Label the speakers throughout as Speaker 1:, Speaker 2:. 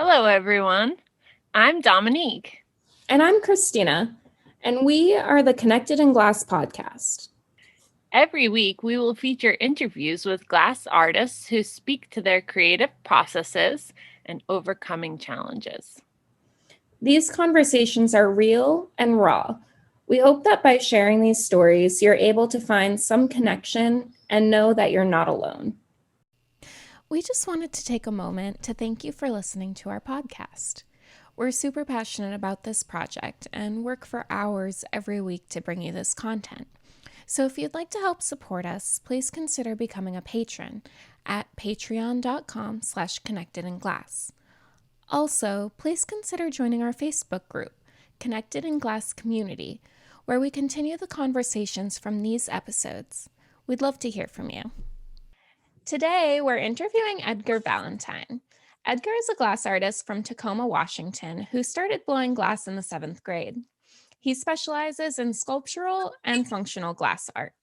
Speaker 1: Hello, everyone. I'm Dominique.
Speaker 2: And I'm Christina, and we are the Connected in Glass podcast.
Speaker 1: Every week, we will feature interviews with glass artists who speak to their creative processes and overcoming challenges.
Speaker 2: These conversations are real and raw. We hope that by sharing these stories, you're able to find some connection and know that you're not alone.
Speaker 3: We just wanted to take a moment to thank you for listening to our podcast. We're super passionate about this project and work for hours every week to bring you this content. So if you'd like to help support us, please consider becoming a patron at patreon.com/connectedinglass. Also, please consider joining our Facebook group, Connected in Glass Community, where we continue the conversations from these episodes. We'd love to hear from you. Today, we're interviewing Edgar Valentine. Edgar is a glass artist from Tacoma, Washington, who started blowing glass in the 7th grade. He specializes in sculptural and functional glass art.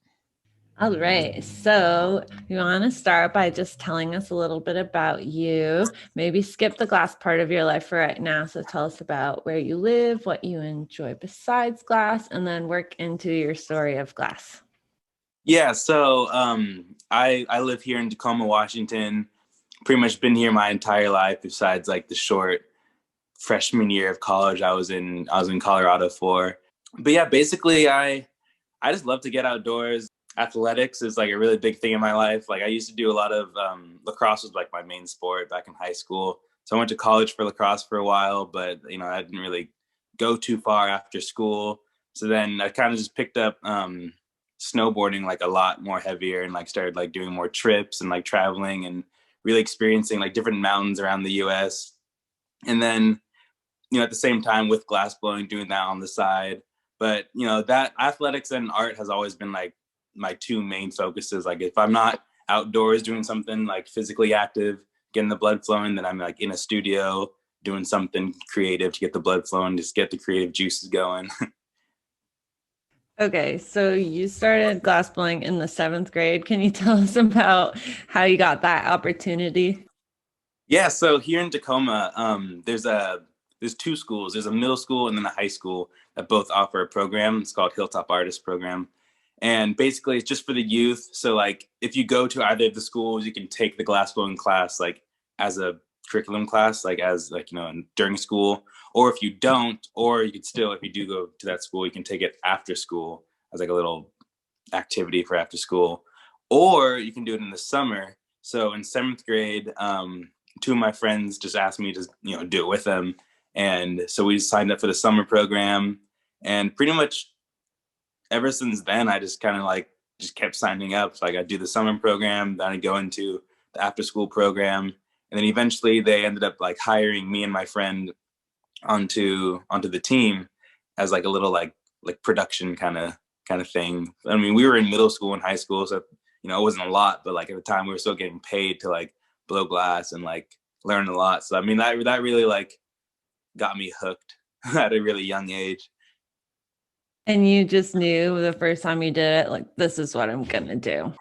Speaker 4: All right. So you want to start by just telling us a little bit about you, maybe skip the glass part of your life for right now. So tell us about where you live, what you enjoy besides glass, and then work into your story of glass.
Speaker 5: Yeah. So I live here in Tacoma, Washington. Pretty much been here my entire life, besides like the short freshman year of college I was in Colorado for. But yeah, basically I just love to get outdoors. Athletics is like a really big thing in my life. Like I used to do a lot of lacrosse was like my main sport back in high school. So I went to college for lacrosse for a while, but I didn't really go too far after school. So then I kind of just picked up snowboarding like a lot more heavier and like started like doing more trips and like traveling and really experiencing like different mountains around the US. And then, at the same time with glass blowing, doing that on the side. But, that athletics and art has always been like my two main focuses. Like if I'm not outdoors doing something like physically active, getting the blood flowing, then I'm like in a studio doing something creative to get the blood flowing, just get the creative juices going.
Speaker 4: Okay, so you started glass blowing in the 7th grade. Can you tell us about how you got that opportunity?
Speaker 5: Yeah, so here in Tacoma, there's two schools. There's a middle school and then a high school that both offer a program. It's called Hilltop Artist Program. And basically it's just for the youth. So like if you go to either of the schools, you can take the glass blowing class like as a curriculum class, like as like, during school. Or if you don't, or you could still, if you do go to that school, you can take it after school as like a little activity for after school. Or you can do it in the summer. So in 7th grade, two of my friends just asked me to, do it with them. And so we signed up for the summer program. And pretty much ever since then, I just kind of like just kept signing up. So like I do the summer program, then I go into the after school program. And then eventually they ended up like hiring me and my friend onto the team as like a little like production kind of thing. I mean, we were in middle school and high school, so it wasn't a lot, but like at the time we were still getting paid to like blow glass and like learn a lot. So I mean that really like got me hooked at a really young age.
Speaker 4: And you just knew the first time you did it, like, this is what I'm going to do.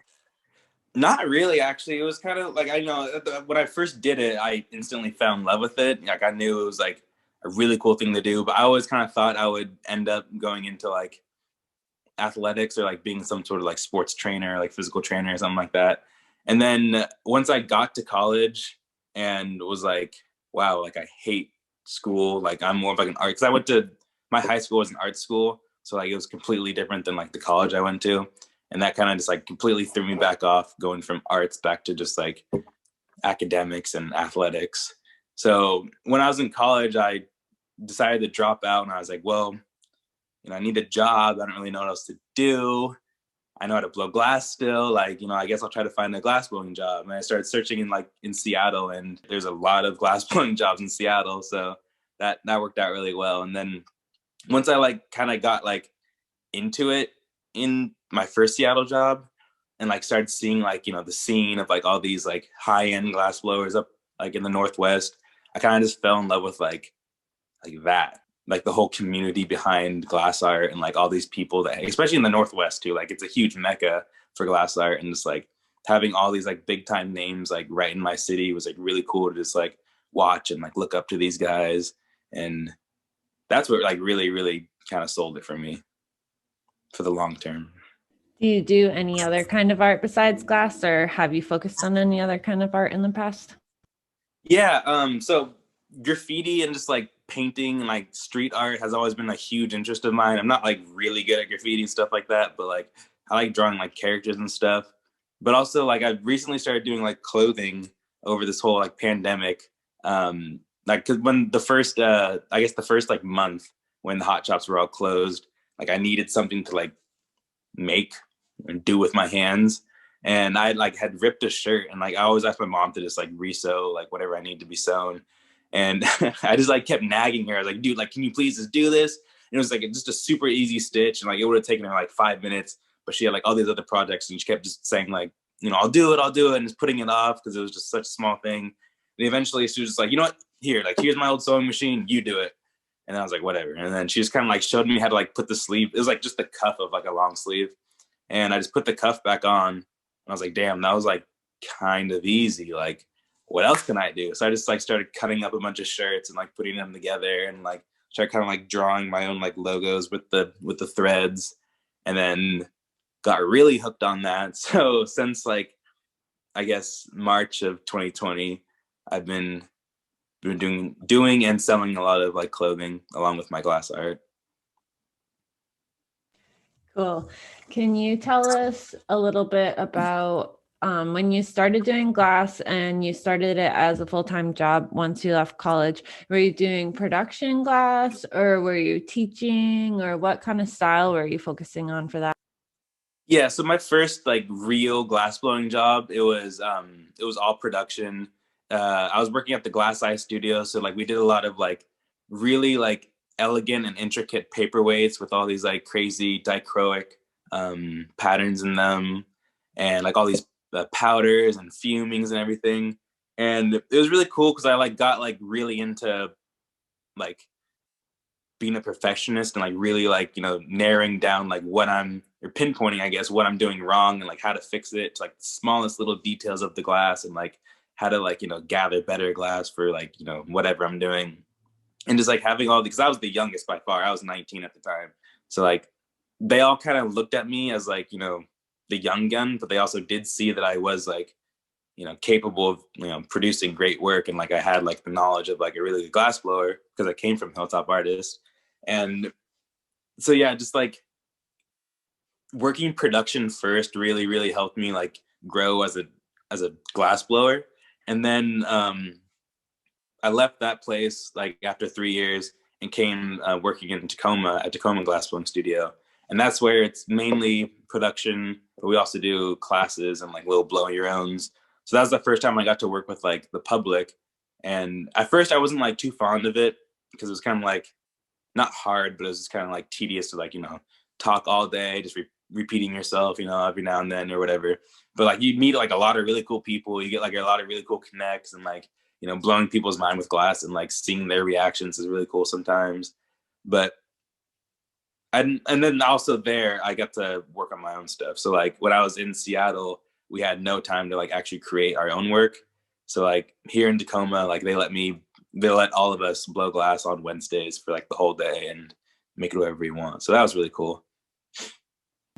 Speaker 5: Not really, actually. It was kind of like, when I first did it, I instantly fell in love with it. Like I knew it was like a really cool thing to do, but I always kind of thought I would end up going into like athletics or like being some sort of like sports trainer, like physical trainer or something like that. And then once I got to college and was like, wow, like I hate school. Like I'm more of like an art, because my high school was an art school. So like it was completely different than like the college I went to. And that kind of just like completely threw me back off, going from arts back to just like academics and athletics. So when I was in college, I decided to drop out and I was like, well, I need a job. I don't really know what else to do. I know how to blow glass still. Like, I guess I'll try to find a glass blowing job. And I started searching in Seattle, and there's a lot of glass blowing jobs in Seattle. So that worked out really well. And then once I like kind of got like into it in my first Seattle job and like started seeing like, the scene of like all these like high end glass blowers up like in the Northwest, I kind of just fell in love with like that, like the whole community behind glass art and like all these people that, especially in the Northwest too, like it's a huge mecca for glass art, and just like having all these like big time names like right in my city was like really cool to just like watch and like look up to these guys. And that's what like really, really kind of sold it for me for the long term.
Speaker 4: Do you do any other kind of art besides glass, or have you focused on any other kind of art in the past?
Speaker 5: Yeah, so graffiti and just like painting and like street art has always been a huge interest of mine. I'm not like really good at graffiti and stuff like that, but like I like drawing like characters and stuff. But also like I recently started doing like clothing over this whole like pandemic. Like cause when the first I guess the first like month when the hot shops were all closed, like I needed something to like make and do with my hands. And I like had ripped a shirt, and like I always asked my mom to just like resew like whatever I need to be sewn. And I just like kept nagging her. I was like, dude, like, can you please just do this? And it was like just a super easy stitch, and like it would have taken her like 5 minutes, but she had like all these other projects, and she kept just saying like, you know, I'll do it, and just putting it off because it was just such a small thing. And eventually she was just like, you know what, here, like here's my old sewing machine, you do it. And I was like, whatever. And then she just kind of like showed me how to like put the sleeve. It was like just the cuff of like a long sleeve, and I just put the cuff back on. I was like, damn, that was like kind of easy. Like, what else can I do? So I just like started cutting up a bunch of shirts and like putting them together, and like started kind of like drawing my own like logos with the threads, and then got really hooked on that. So since like I guess March of 2020, I've been doing and selling a lot of like clothing along with my glass art.
Speaker 4: Cool. Can you tell us a little bit about when you started doing glass and you started it as a full-time job once you left college? Were you doing production glass, or were you teaching, or what kind of style were you focusing on for that?
Speaker 5: Yeah, so my first like real glass blowing job, it was all production. I was working at the Glass Eye studio, so like we did a lot of like really like elegant and intricate paperweights with all these like crazy dichroic patterns in them, and like all these powders and fumings and everything. And it was really cool because I like got like really into like being a perfectionist and like really like, you know, narrowing down like what I'm, or pinpointing, I guess, what I'm doing wrong and like how to fix it to like the smallest little details of the glass, and like how to like, you know, gather better glass for like, you know, whatever I'm doing. And just like having all the, because I was the youngest by far, I was 19 at the time. So like they all kind of looked at me as like, you know, the young gun, but they also did see that I was like, you know, capable of, you know, producing great work, and like I had like the knowledge of like a really good glass blower because I came from Hilltop Artists. And so yeah, just like working production first really really helped me like grow as a glass blower. And then I left that place like after 3 years and came working in Tacoma at Tacoma Glassblowing Studio, and that's where it's mainly production, but we also do classes and like little blow your owns. So that was the first time I got to work with like the public, and at first I wasn't like too fond of it because it was kind of like not hard, but it was just kind of like tedious to like, you know, talk all day, just repeating yourself, you know, every now and then or whatever. But like you meet like a lot of really cool people, you get like a lot of really cool connects, and like, you know, blowing people's mind with glass and like seeing their reactions is really cool sometimes. But and then also there I got to work on my own stuff. So like when I was in Seattle, we had no time to like actually create our own work. So like here in Tacoma, like they let all of us blow glass on Wednesdays for like the whole day and make it whatever we want. So that was really cool.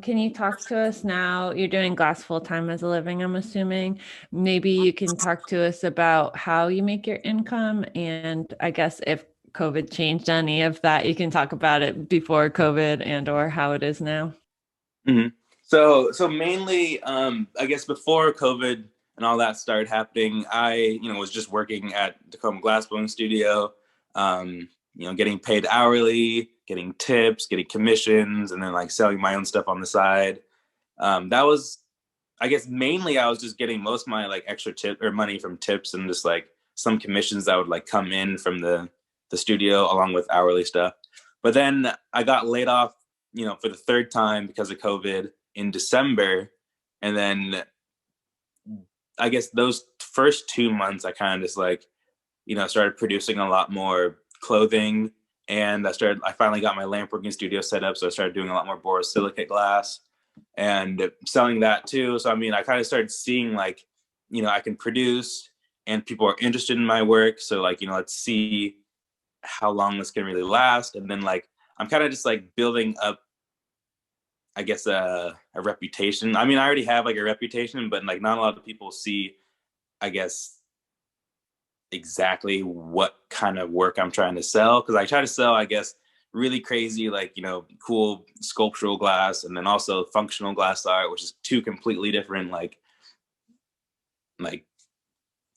Speaker 4: Can you talk to us now? You're doing glass full time as a living, I'm assuming. Maybe you can talk to us about how you make your income, and I guess if COVID changed any of that, you can talk about it before COVID and or how it is now.
Speaker 5: Mm-hmm. So mainly, I guess before COVID and all that started happening, I, you know, was just working at Tacoma Glassblowing Studio, you know, getting paid hourly, getting tips, getting commissions, and then like selling my own stuff on the side. That was, I guess, mainly I was just getting most of my like extra tip or money from tips and just like some commissions that would like come in from the studio along with hourly stuff. But then I got laid off, you know, for the third time because of COVID in December. And then I guess those first 2 months, I kind of just like, you know, started producing a lot more clothing. And I finally got my lamp working studio set up. So I started doing a lot more borosilicate glass and selling that too. So, I mean, I kind of started seeing like, you know, I can produce and people are interested in my work. So like, let's see how long this can really last. And then like, I'm kind of just like building up, I guess, a reputation. I mean, I already have like a reputation, but like not a lot of people see, I guess, exactly what kind of work I'm trying to sell. Cause I try to sell, I guess, really crazy, like, cool sculptural glass, and then also functional glass art, which is two completely different, like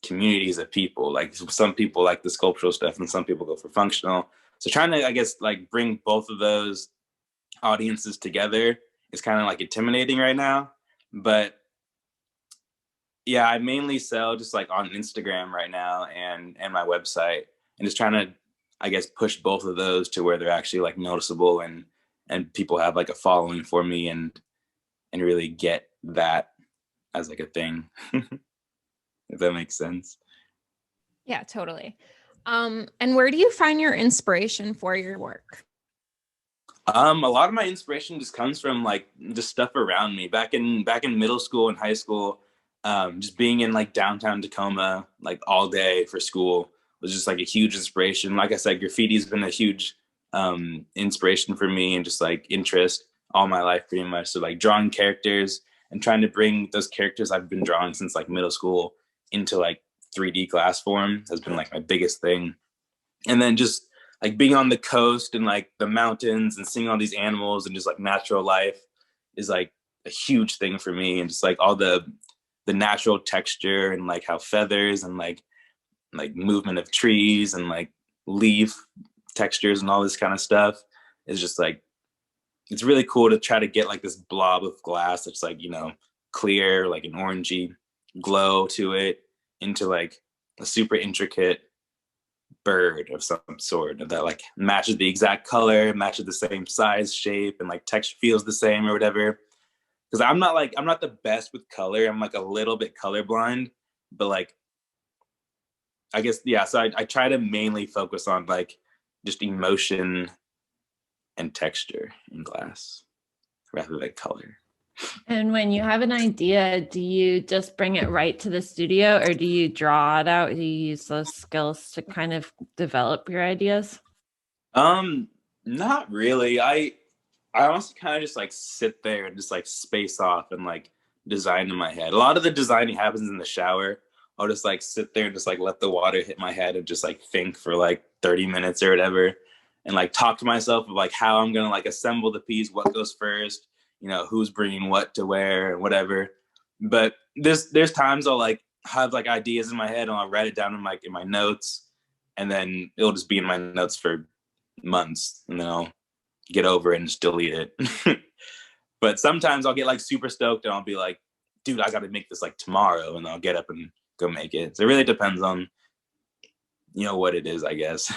Speaker 5: communities of people. Like some people like the sculptural stuff and some people go for functional. So trying to, I guess, like bring both of those audiences together is kind of like intimidating right now. But yeah, I mainly sell just like on Instagram right now and my website, and just trying to, I guess, push both of those to where they're actually like noticeable, and people have like a following for me, and really get that as like a thing. If that makes sense.
Speaker 3: Yeah, totally. And where do you find your inspiration for your work?
Speaker 5: A lot of my inspiration just comes from like the stuff around me. Back in middle school and high school, just being in like downtown Tacoma like all day for school was just like a huge inspiration. Like I said, graffiti's been a huge inspiration for me, and just like interest all my life pretty much. So like drawing characters and trying to bring those characters I've been drawing since like middle school into like 3D glass form has been like my biggest thing. And then just like being on the coast and like the mountains and seeing all these animals and just like natural life is like a huge thing for me. And just like all the natural texture and like how feathers and like movement of trees and like leaf textures and all this kind of stuff is just like, it's really cool to try to get like this blob of glass that's like, clear, like an orangey glow to it, into like a super intricate bird of some sort that like matches the exact color, matches the same size, shape, and like texture feels the same or whatever. Because I'm not the best with color. I'm like a little bit colorblind, but like I guess, yeah. So I try to mainly focus on like just emotion and texture in glass rather than color.
Speaker 4: And when you have an idea, do you just bring it right to the studio, or do you draw it out? Do you use those skills to kind of develop your ideas?
Speaker 5: Not really. I honestly kind of just like sit there and just like space off and like design in my head. A lot of the designing happens in the shower. I'll just like sit there and just like let the water hit my head and just like think for like 30 minutes or whatever, and like talk to myself of like how I'm gonna like assemble the piece, what goes first, who's bringing what to where and whatever. But there's times I'll like have like ideas in my head and I'll write it down in my notes, and then it'll just be in my notes for months, and then I'll get over it and just delete it. But sometimes I'll get like super stoked and I'll be like, dude, I got to make this like tomorrow, and I'll get up and go make it. So it really depends on what it is, I guess.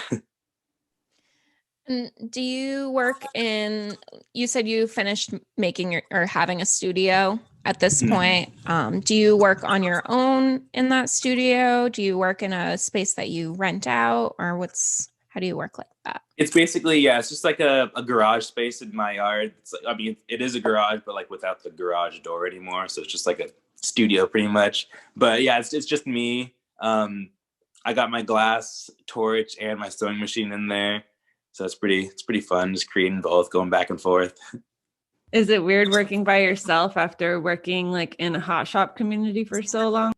Speaker 3: And do you work in, you said you finished making or having a studio at this point. Do you work on your own in that studio? Do you work in a space that you rent out, or how do you work like that?
Speaker 5: It's basically, yeah, it's just like a garage space in my yard. It is a garage, but like without the garage door anymore. So it's just like a studio pretty much. But yeah, it's just me. I got my glass torch and my sewing machine in there. So it's pretty fun, just creating both, going back and forth.
Speaker 4: Is it weird working by yourself after working like in a hot shop community for so long?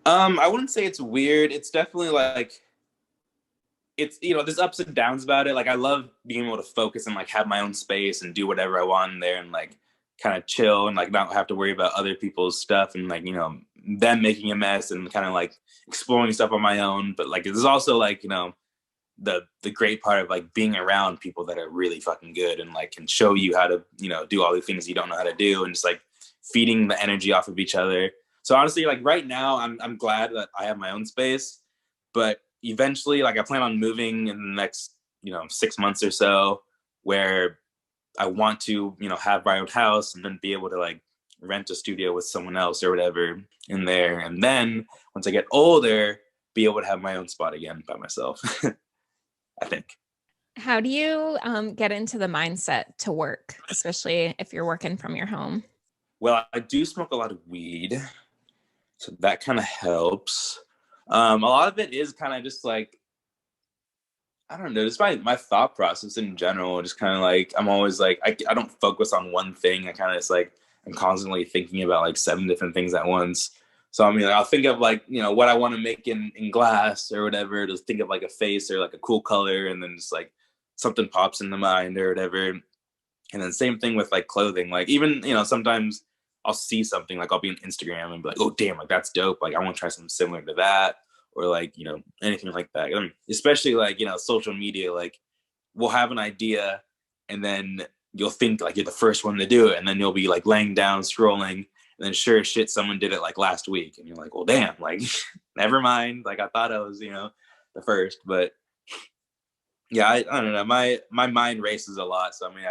Speaker 5: I wouldn't say it's weird. It's definitely like, it's, there's ups and downs about it. Like I love being able to focus and like have my own space and do whatever I want in there, and like kind of chill and like not have to worry about other people's stuff and like, them making a mess, and kind of like exploring stuff on my own. But like, there's also like, the great part of like being around people that are really fucking good and like can show you how to, do all the things you don't know how to do, and just like feeding the energy off of each other. So honestly, like right now, I'm glad that I have my own space, but eventually, like I plan on moving in the next, 6 months or so, where I want to, have my own house and then be able to like rent a studio with someone else or whatever in there. And then once I get older, be able to have my own spot again by myself. I think.
Speaker 3: How do you get into the mindset to work, especially if you're working from your home?
Speaker 5: Well, I do smoke a lot of weed, so that kind of helps. A lot of it is kind of just like, I don't know, just my thought process in general. Just kind of like, I'm always like, I don't focus on one thing. I kind of just like, I'm constantly thinking about like 7 different things at once. So, I mean, like, I'll think of like, what I want to make in glass or whatever. Just think of like a face or like a cool color. And then just like something pops in the mind or whatever. And then same thing with like clothing. Like even, sometimes I'll see something, like I'll be on Instagram and be like, oh, damn, like that's dope. Like I want to try something similar to that. Or like, anything like that. I mean, especially like, social media, like we'll have an idea and then you'll think like you're the first one to do it. And then you'll be like laying down, scrolling. And then sure as shit, someone did it like last week. And you're like, well, damn, like, never mind. Like I thought I was, the first. But yeah, I don't know. My mind races a lot. So, I mean,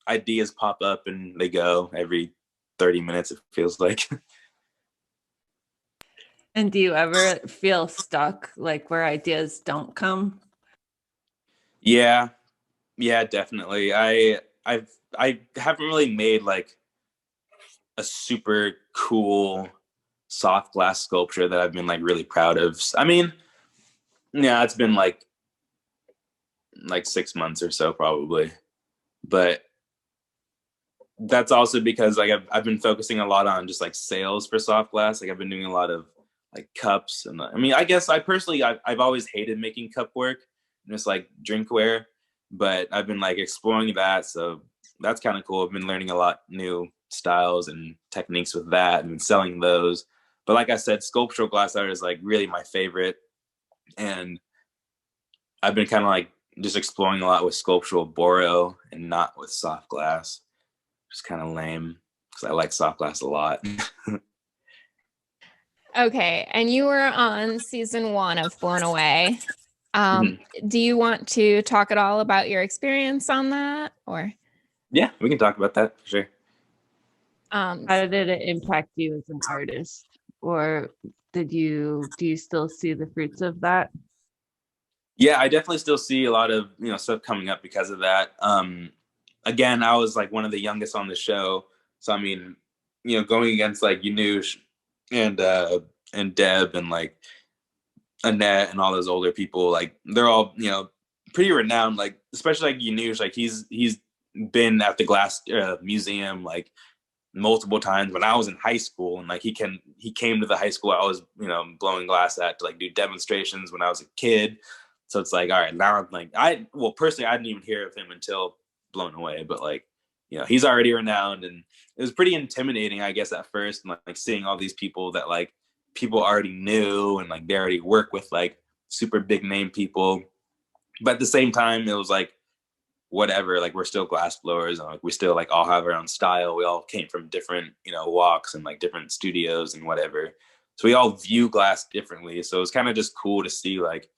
Speaker 5: ideas pop up and they go every 30 minutes, it feels like.
Speaker 4: And do you ever feel stuck, like where ideas don't come?
Speaker 5: Yeah, definitely. I haven't really made like a super cool soft glass sculpture that I've been like really proud of. I mean, yeah, it's been like 6 months or so probably, but that's also because like I've been focusing a lot on just like sales for soft glass. Like I've been doing a lot of like cups, and I mean, I guess I've always hated making cup work, just like drinkware, but I've been like exploring that, so that's kind of cool. I've been learning a lot new styles and techniques with that, and been selling those. But like I said, sculptural glass art is like really my favorite, and I've been kind of like just exploring a lot with sculptural boro and not with soft glass. Just kind of lame because I like soft glass a lot.
Speaker 3: Okay, and you were on season 1 of Blown Away.
Speaker 5: Mhm.
Speaker 3: Do you want to talk at all about your experience on that, or?
Speaker 5: Yeah, we can talk about that for sure.
Speaker 4: How did it impact you as an artist, or do you still see the fruits of that?
Speaker 5: Yeah, I definitely still see a lot of stuff coming up because of that. Again, I was like one of the youngest on the show, so I mean, going against like Yanush and Deb and like Annette and all those older people, like they're all pretty renowned. Like especially like Yanush, like he's been at the Glass Museum like multiple times when I was in high school, and like he came to the high school I was blowing glass at to like do demonstrations when I was a kid. So it's like, all right, now I'm like, personally I didn't even hear of him until Blown Away, but like he's already renowned, and it was pretty intimidating, I guess, at first, and like seeing all these people that like people already knew, and like they already work with like super big name people, but at the same time it was like whatever, like we're still glass blowers, and like we still like all have our own style. We all came from different walks and like different studios and whatever, so we all view glass differently. So it was kind of just cool to see like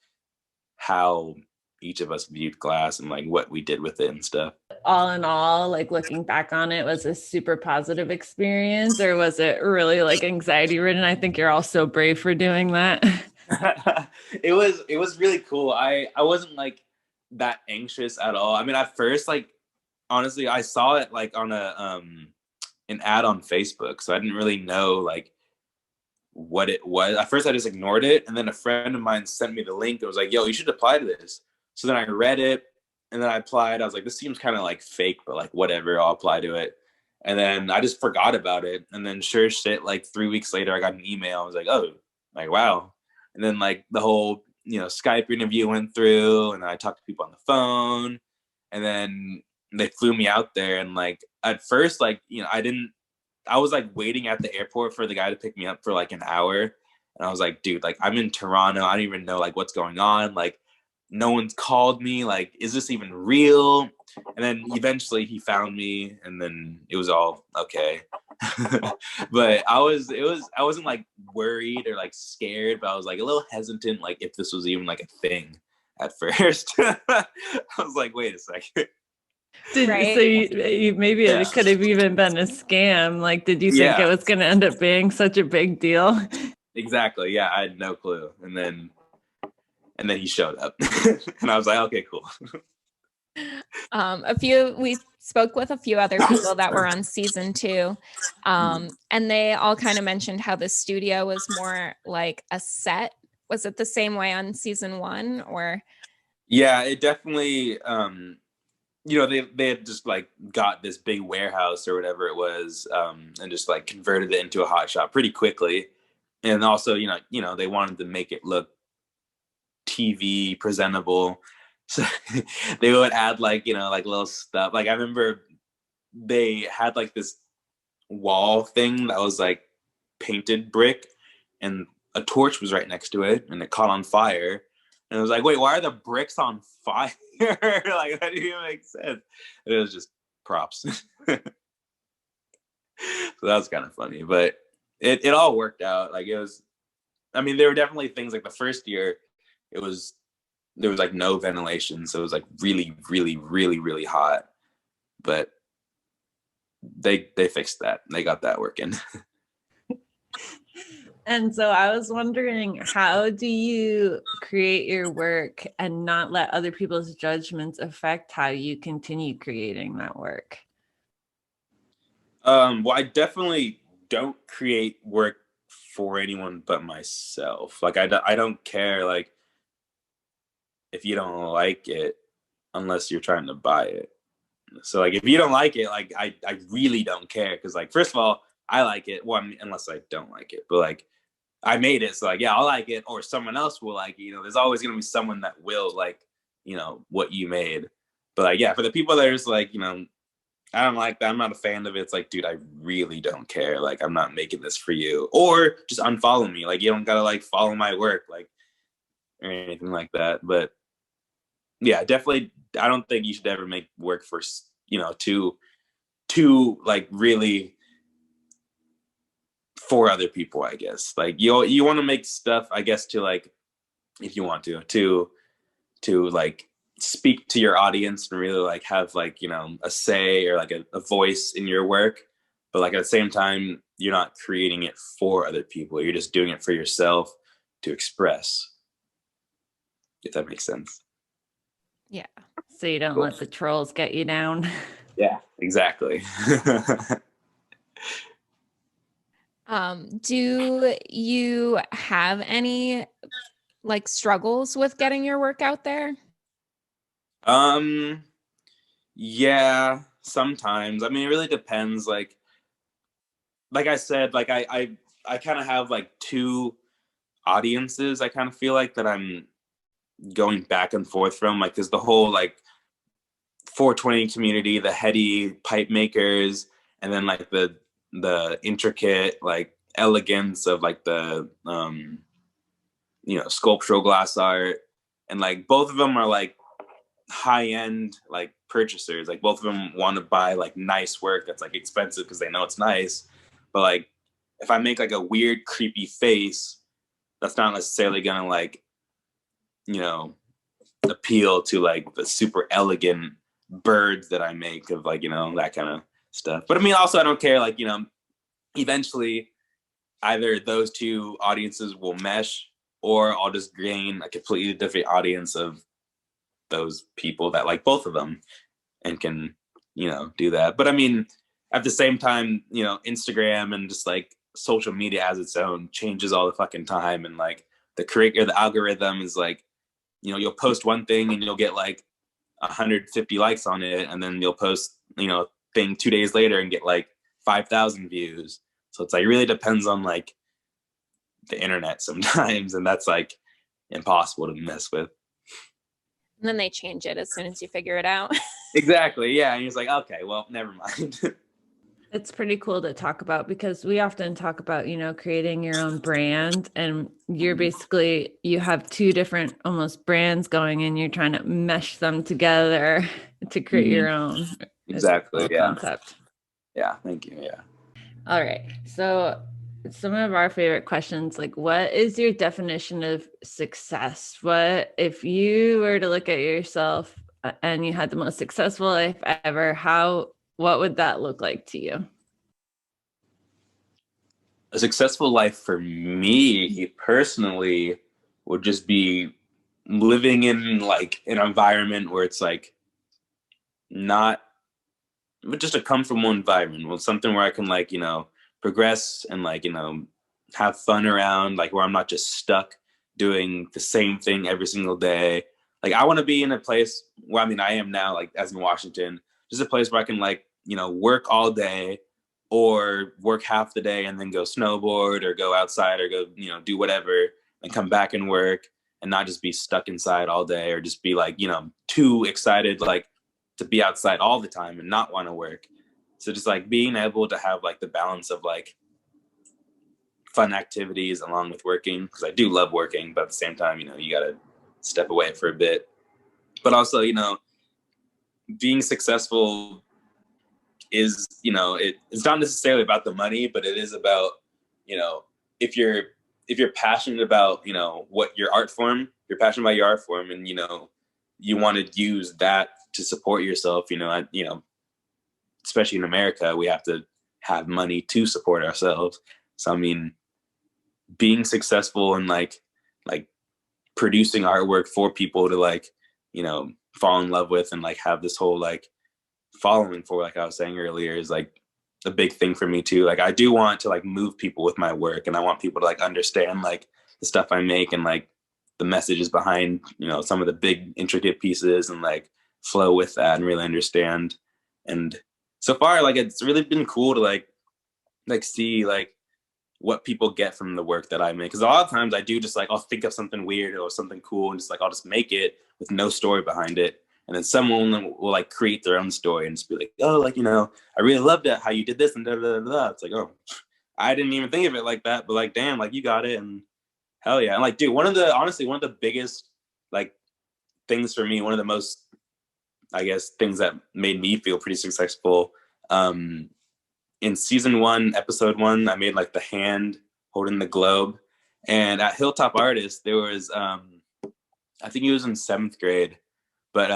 Speaker 5: how each of us viewed glass and like what we did with it and stuff.
Speaker 4: All in all, like looking back on it, was a super positive experience, or was it really like anxiety ridden? I think you're all so brave for doing that.
Speaker 5: It was really cool. I wasn't like that anxious at all. I mean, at first, like honestly, I saw it like on an ad on Facebook, so I didn't really know like what it was. At first I just ignored it, and then a friend of mine sent me the link. It was like, yo, you should apply to this. So then I read it, and then I applied. I was like, this seems kind of like fake, but like whatever, I'll apply to it. And then I just forgot about it, and then sure shit, like 3 weeks later I got an email. I was like, oh, like wow. And then like the whole Skype interview went through, and I talked to people on the phone, and then they flew me out there. And like at first, like I was like waiting at the airport for the guy to pick me up for like an hour. And I was like, dude, like I'm in Toronto. I don't even know like what's going on. Like no one's called me. Like, is this even real? And then eventually he found me, and then it was all okay. But I wasn't like worried or like scared, but I was like a little hesitant, like if this was even like a thing at first. I was like, wait a second.
Speaker 3: Right.
Speaker 4: So you maybe it could have even been a scam. Like, did you think it was going to end up being such a big deal?
Speaker 5: Exactly. Yeah, I had no clue. And then he showed up, and I was like, okay, cool.
Speaker 3: We spoke with a few other people that were on season 2, and they all kind of mentioned how the studio was more like a set Was it the same way on season 1 or?
Speaker 5: Yeah, it definitely, they had just like got this big warehouse or whatever it was, and just like converted it into a hot shop pretty quickly. And also, they wanted to make it look TV presentable. So they would add like, like little stuff. Like I remember they had like this wall thing that was like painted brick, and a torch was right next to it, and it caught on fire. And it was like, wait, why are the bricks on fire? Like that didn't even make sense. And it was just props. So that was kind of funny, but it all worked out. Like it was, I mean, there were definitely things like the first year, there was like no ventilation, so it was like really, really, really, really hot. But they fixed that. They got that working.
Speaker 4: And so I was wondering, how do you create your work and not let other people's judgments affect how you continue creating that work?
Speaker 5: Well, I definitely don't create work for anyone but myself. Like I don't care like if you don't like it unless you're trying to buy it. So like if you don't like it, like I really don't care, because like first of all, I like it. Well, I mean, unless I don't like it, but like I made it, so like yeah, I'll like it, or someone else will like it. There's always gonna be someone that will like what you made. But like yeah, for the people that are just like I don't like that, I'm not a fan of it, it's like, dude, I really don't care. Like I'm not making this for you, or just unfollow me. Like you don't gotta like follow my work like or anything like that. But yeah, definitely, I don't think you should ever make work for to like really for other people. I guess like you want to make stuff, I guess, to like, if you want to like speak to your audience and really like have like a say or like a voice in your work, but like at the same time you're not creating it for other people, you're just doing it for yourself to express, if that makes sense.
Speaker 3: Yeah.
Speaker 4: So you don't let the trolls get you down.
Speaker 5: Yeah, exactly.
Speaker 3: Do you have any like struggles with getting your work out there?
Speaker 5: Yeah, sometimes. I mean, it really depends. Like I said, like I kind of have like two audiences. I kind of feel like that I'm going back and forth from, like there's the whole like 420 community, the heady pipe makers, and then like the intricate like elegance of like the sculptural glass art. And like both of them are like high end like purchasers. Like both of them want to buy like nice work that's like expensive because they know it's nice. But like if I make like a weird creepy face, that's not necessarily gonna like appeal to like the super elegant birds that I make of like that kind of stuff. But I mean, also I don't care, like eventually either those two audiences will mesh, or I'll just gain a completely different audience of those people that like both of them and can do that. But I mean, at the same time, Instagram and just like social media has its own changes all the fucking time, and like the algorithm is like you'll post one thing and you'll get like 150 likes on it, and then you'll post thing 2 days later and get like 5,000 views. So it's like, it really depends on like the internet sometimes, and that's like impossible to mess with.
Speaker 3: And then they change it as soon as you figure it out.
Speaker 5: Exactly, yeah. And he's like, okay, well, never mind.
Speaker 4: It's pretty cool to talk about, because we often talk about, creating your own brand, and you're basically, you have two different almost brands going, and you're trying to mesh them together to create your own.
Speaker 5: Exactly. Yeah.
Speaker 4: Concept.
Speaker 5: Yeah. Thank you. Yeah.
Speaker 4: All right. So some of our favorite questions, like, what is your definition of success? What, if you were to look at yourself and you had the most successful life ever, what would that look like to you?
Speaker 5: A successful life for me personally would just be living in like an environment where it's like not just a comfortable environment, well, something where I can like, progress and like, have fun around, like where I'm not just stuck doing the same thing every single day. Like I want to be in a place where, I mean, I am now, like as in Washington, just a place where I can like, work all day or work half the day and then go snowboard or go outside or go, do whatever and come back and work and not just be stuck inside all day or just be like, too excited, like to be outside all the time and not want to work. So just like being able to have like the balance of like fun activities along with working, because I do love working, but at the same time, you got to step away for a bit. But also, being successful is, it's not necessarily about the money, but it is about, if you're passionate about, what your art form, you're passionate about your art form and, you want to use that to support yourself, especially in America, we have to have money to support ourselves. So, I mean, being successful and like producing artwork for people to like, fall in love with and like have this whole like following for, like I was saying earlier, is like a big thing for me too. Like I do want to like move people with my work, and I want people to like understand like the stuff I make and like the messages behind, some of the big intricate pieces and like flow with that and really understand. And so far, like it's really been cool to like see like what people get from the work that I make. Because a lot of times I do just like, I'll think of something weird or something cool and just like, I'll just make it with no story behind it. And then someone will like create their own story and just be like, oh, like, I really loved it, how you did this and da, da, da, da. It's like, oh, I didn't even think of it like that, but like, damn, like you got it. And hell yeah. And like, dude, honestly, one of the biggest like things for me, one of the most, I guess, things that made me feel pretty successful, in season 1, episode 1, I made like the hand holding the globe. And at Hilltop Artists, there was, I think he was in 7th grade, but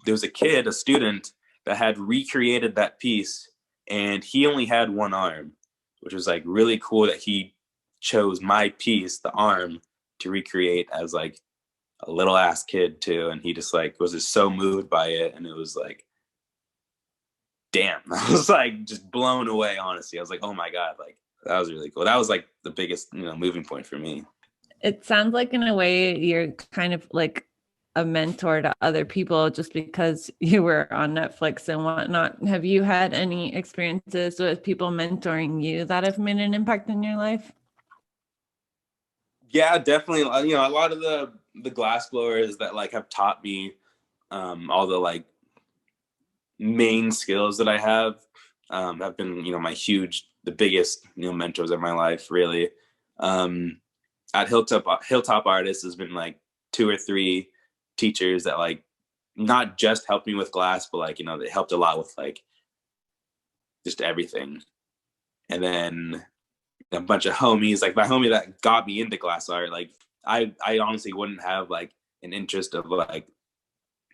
Speaker 5: there was a student that had recreated that piece, and he only had one arm, which was like really cool that he chose my piece, the arm, to recreate as like a little ass kid too. And he just like was just so moved by it. And it was like, damn, I was like just blown away, honestly. I was like, oh my God, like that was really cool. That was like the biggest, moving point for me.
Speaker 4: It sounds like in a way you're kind of like a mentor to other people just because you were on Netflix and whatnot. Have you had any experiences with people mentoring you that have made an impact in your life?
Speaker 5: Yeah, definitely. A lot of the glass blowers that like have taught me all the like main skills that I have been, the biggest, mentors of my life, really. At Hilltop Artists has been like 2 or 3 teachers that like not just helped me with glass, but like, they helped a lot with like just everything. And then a bunch of homies, like my homie that got me into glass art, like I honestly wouldn't have like an interest of like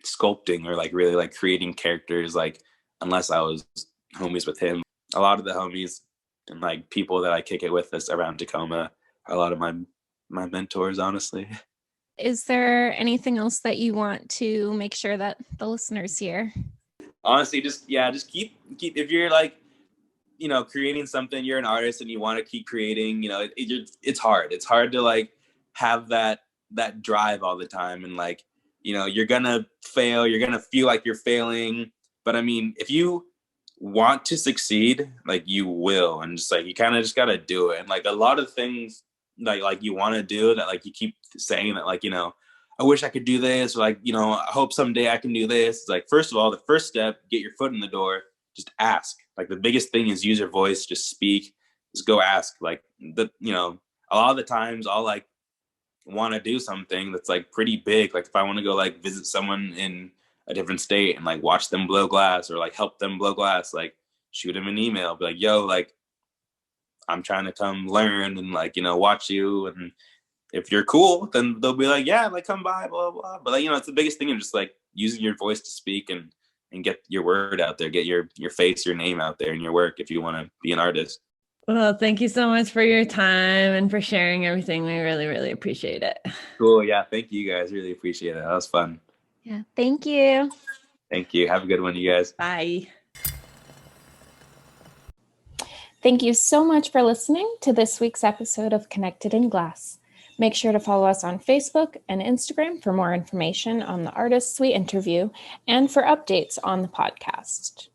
Speaker 5: sculpting or like really like creating characters like unless I was homies with him. A lot of the homies and like people that I kick it with us around Tacoma are a lot of my mentors, honestly.
Speaker 3: Is there anything else that you want to make sure that the listeners hear?
Speaker 5: Honestly, just keep if you're like, creating something, you're an artist and you want to keep creating, it's hard. It's hard to like have that drive all the time. And like, you're gonna fail, you're gonna feel like you're failing. But I mean, if you want to succeed, like you will, and just like, you kind of just got to do it. And like a lot of things like you want to do that, like you keep saying that, like, I wish I could do this, or like, I hope someday I can do this. It's like, first of all, the first step, get your foot in the door, just ask. Like the biggest thing is use your voice, just speak, just go ask. Like a lot of the times I'll like want to do something that's like pretty big. Like if I want to go like visit someone in a different state and like watch them blow glass or like help them blow glass, like shoot them an email, be like, yo, like I'm trying to come learn and like, watch you. And if you're cool, then they'll be like, yeah, like come by, blah, blah, blah. But like, it's the biggest thing of just like using your voice to speak and get your word out there, get your face, your name out there in your work if you want to be an artist.
Speaker 4: Well, thank you so much for your time and for sharing everything. We really, really appreciate it.
Speaker 5: Cool. Yeah. Thank you guys. Really appreciate it. That was fun.
Speaker 3: Yeah. Thank you.
Speaker 5: Thank you. Have a good one, you guys.
Speaker 4: Bye.
Speaker 2: Thank you so much for listening to this week's episode of Connected in Glass. Make sure to follow us on Facebook and Instagram for more information on the artists we interview and for updates on the podcast.